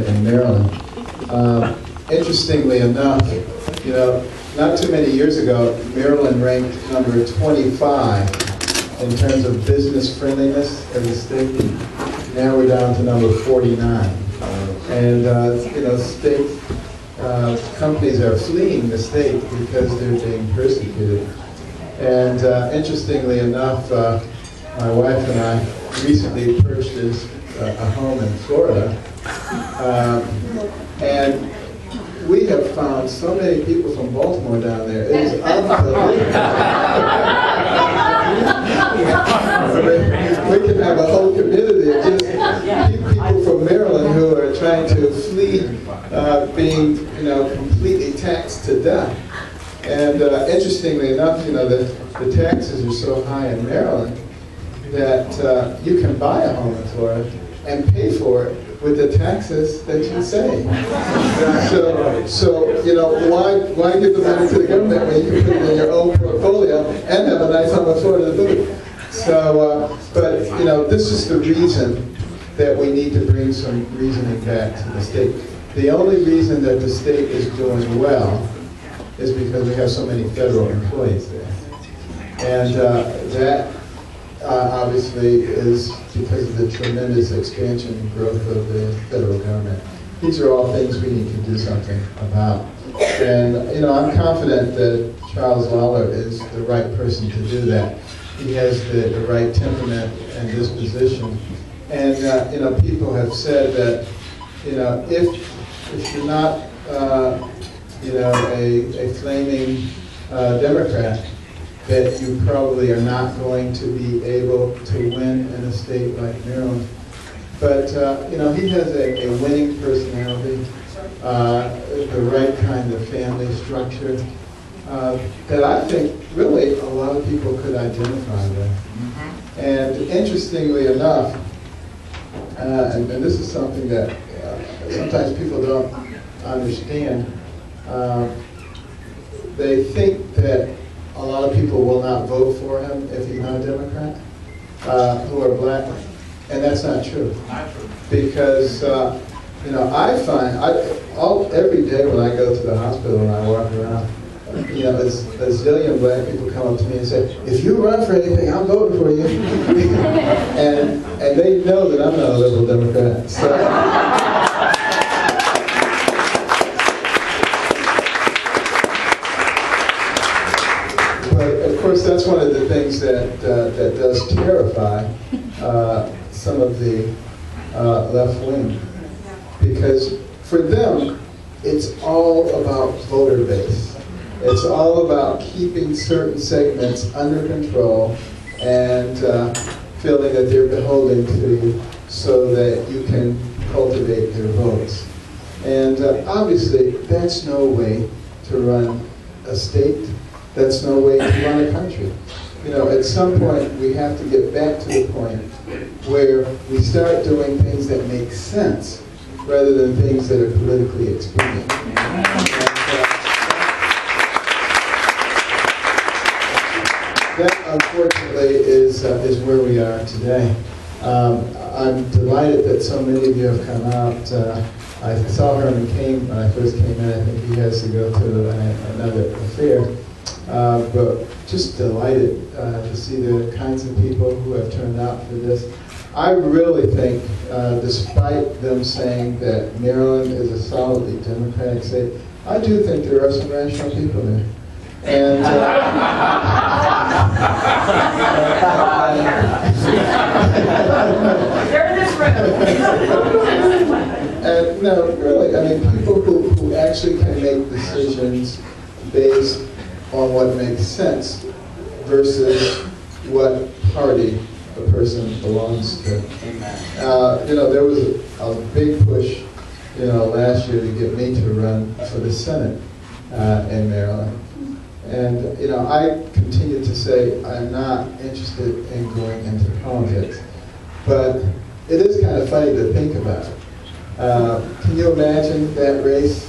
in Maryland. Interestingly enough, not too many years ago, Maryland ranked number 25 in terms of business friendliness as a state. Now we're down to number 49. And, state companies are fleeing the state because they're being persecuted. And interestingly enough, my wife and I recently purchased a home in Florida. And we have found so many people from Baltimore down there. It is unbelievable. We can have a whole community of just people from Maryland who are trying to flee being, completely taxed to death. And interestingly enough, the taxes are so high in Maryland that you can buy a home in Florida and pay for it with the taxes that you save. So why give the money to the government when you can put it in your own portfolio and have a nice home in Florida to live? So, this is the reason that we need to bring some reasoning back to the state. The only reason that the state is doing well is because we have so many federal employees there. And that obviously is because of the tremendous expansion and growth of the federal government. These are all things we need to do something about. And I'm confident that Charles Lawler is the right person to do that. He has the right temperament and disposition. And people have said that if you're not a flaming Democrat, that you probably are not going to be able to win in a state like Maryland. But, he has a winning personality, the right kind of family structure that I think really a lot of people could identify with. And interestingly enough, and this is something that sometimes people don't understand, they think that a lot of people will not vote for him if he's not a Democrat, who are black, and that's not true. Because I find every day when I go to the hospital and I walk around, a zillion black people come up to me and say, "If you run for anything, I'm voting for you." and they know that I'm not a liberal Democrat. So. Of course, that's one of the things that does terrify some of the left wing, because for them, it's all about voter base. It's all about keeping certain segments under control and feeling that they're beholden to you so that you can cultivate their votes. And obviously, that's no way to run a state. That's no way to run a country. At some point, we have to get back to the point where we start doing things that make sense rather than things that are politically expedient. That, unfortunately, is where we are today. I'm delighted that so many of you have come out. I saw Herman Cain when I first came in. I think he has to go to another affair. But just delighted to see the kinds of people who have turned out for this. I really think, despite them saying that Maryland is a solidly Democratic state, I do think there are some rational people there. And they're in this room. And no, really, people who actually can make decisions based on what makes sense versus what party a person belongs to. There was a big push, last year to get me to run for the Senate in Maryland. And, I continue to say I'm not interested in going into politics. But it is kind of funny to think about. Can you imagine that race?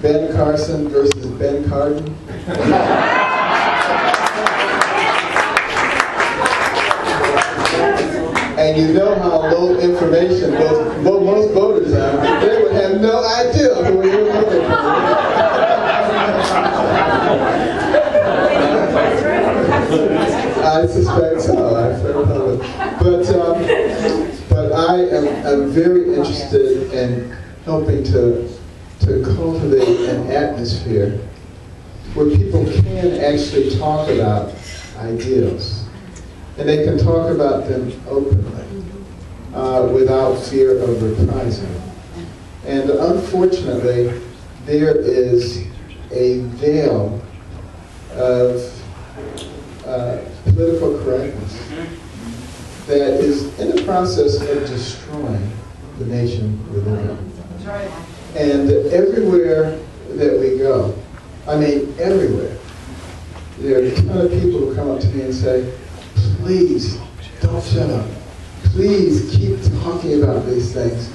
Ben Carson versus Ben Cardin? And you know how low information most voters are. I suspect so. But I am very interested in helping to cultivate an atmosphere where people can actually talk about ideals. And they can talk about them openly, without fear of reprisal. And unfortunately, there is a veil of political correctness that is in the process of destroying the nation we live in. And everywhere that we go, I mean everywhere, there are a ton of people who come up to me and say, please, don't shut up. Please keep talking about these things.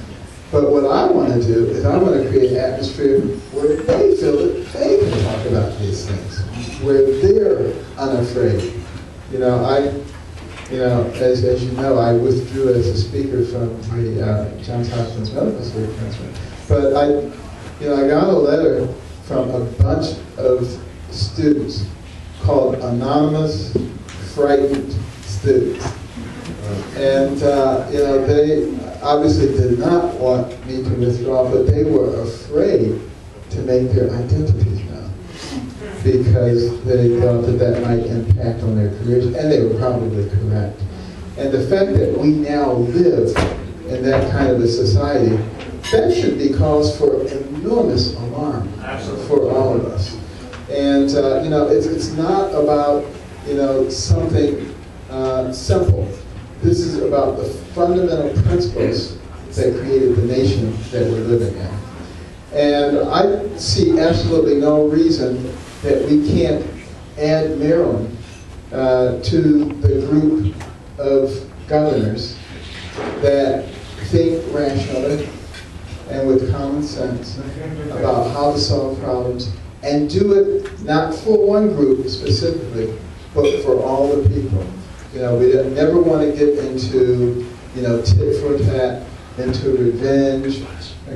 But what I want to do is I want to create an atmosphere where they feel that they can talk about these things, where they're unafraid. As you know, I withdrew as a speaker from the Johns Hopkins Medical School commencement. But I got a letter from a bunch of students called Anonymous Frightened Students. And, they obviously did not want me to withdraw, but they were afraid to make their identities known because they thought that might impact on their careers, and they were probably correct. And the fact that we now live in that kind of a society, that should be cause for enormous alarm for all of us. And, it's not about, something simple. This is about the fundamental principles that created the nation that we're living in. And I see absolutely no reason that we can't add Maryland to the group of governors that think rationally and with common sense about how to solve problems and do it not for one group specifically, but for all the people. We never want to get into, tit for tat, into revenge,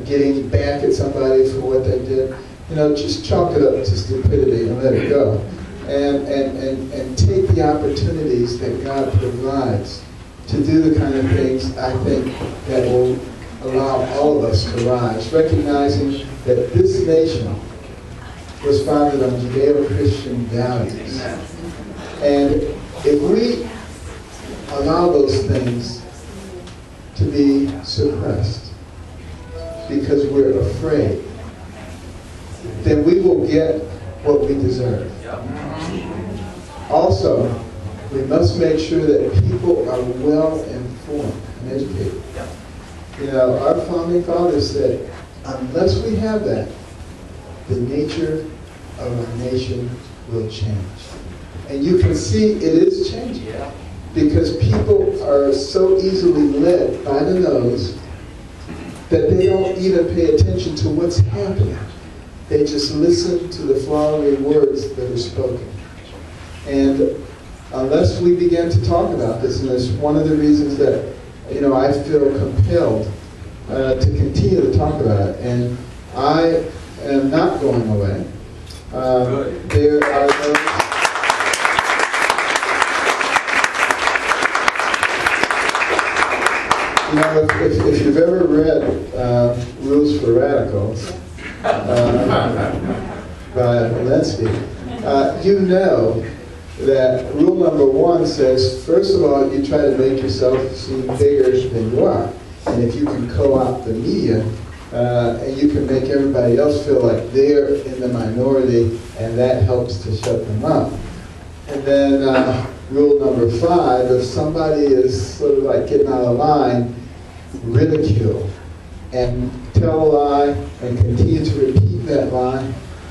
getting back at somebody for what they did. Just chalk it up to stupidity and let it go. And take the opportunities that God provides to do the kind of things, I think, that will allow all of us to rise, recognizing that this nation was founded on Judeo-Christian values. And if we allow those things to be suppressed because we're afraid, then we will get what we deserve. Also, we must make sure that people are well informed and educated. Our founding fathers said, unless we have that, the nature of our nation will change. And you can see it is changing. Because people are so easily led by the nose that they don't even pay attention to what's happening. They just listen to the flowery words that are spoken. And unless we begin to talk about this, and it's one of the reasons that I feel compelled to continue to talk about it, and I am not going away. There are those. If you've ever read Rules for Radicals by Walensky, you know that rule number 1 says, first of all, you try to make yourself seem bigger than you are. And if you can co-opt the media, and you can make everybody else feel like they're in the minority, and that helps to shut them up. And then rule number 5, if somebody is sort of like getting out of line, ridicule and tell a lie and continue to repeat that lie.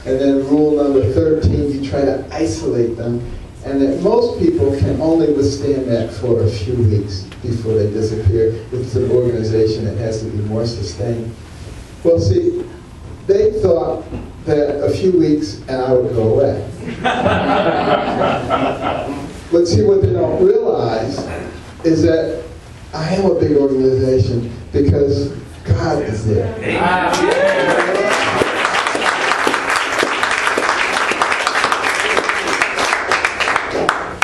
And then rule number 13, you try to isolate them. And that most people can only withstand that for a few weeks before they disappear. If it's an organization, it has to be more sustained. Well, see, they thought that a few weeks and I would go away. But see, what they don't realize is that I am a big organization because God is there.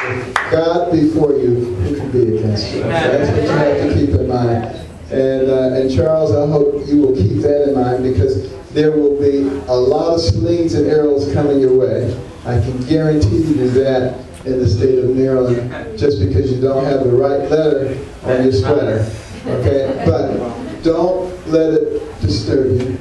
If God be That's what you have to keep in mind. And Charles, I hope you will keep that in mind, because there will be a lot of slings and arrows coming your way. I can guarantee you that in the state of Maryland, just because you don't have the right letter on your sweater. Okay? But don't let it disturb you.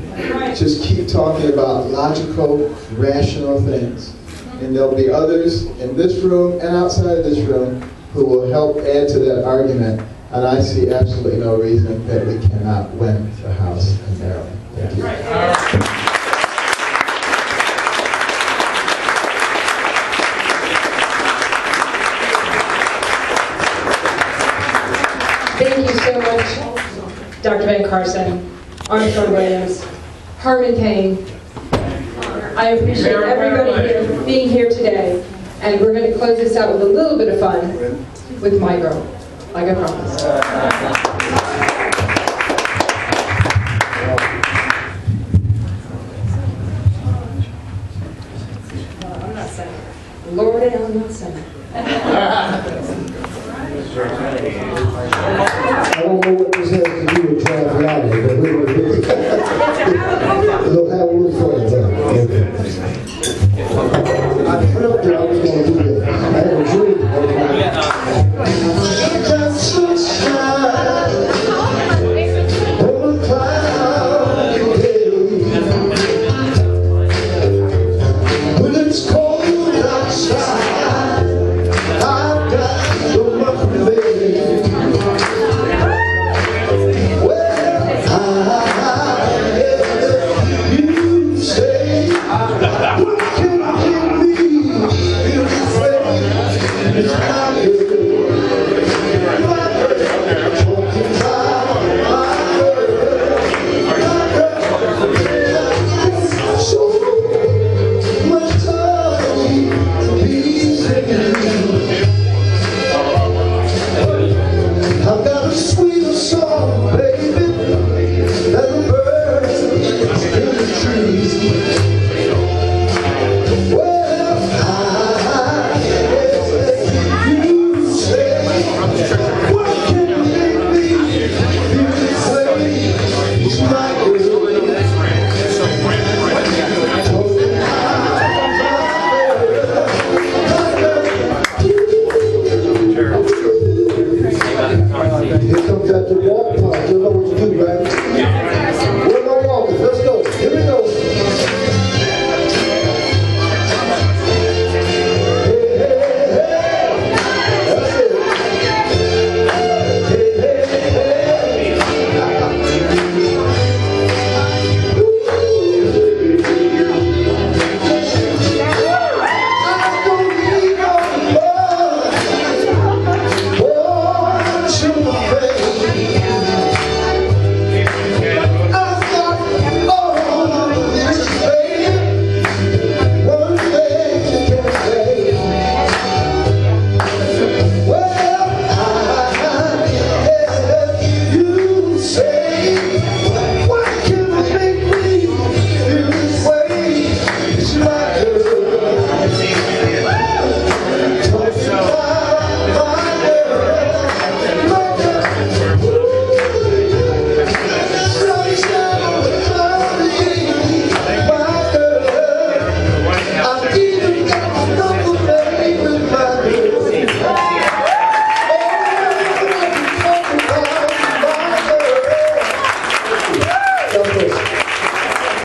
Just keep talking about logical, rational things. And there'll be others in this room and outside of this room who will help add to that argument. And I see absolutely no reason that we cannot win the House in Maryland. Thank you. Thank you so much, Dr. Van Carson, Armstrong Williams, Herman Payne. I appreciate everybody here being here today. And we're going to close this out with a little bit of fun with My Girl, like I promised. I'm not saying. Lord, I'm not saying.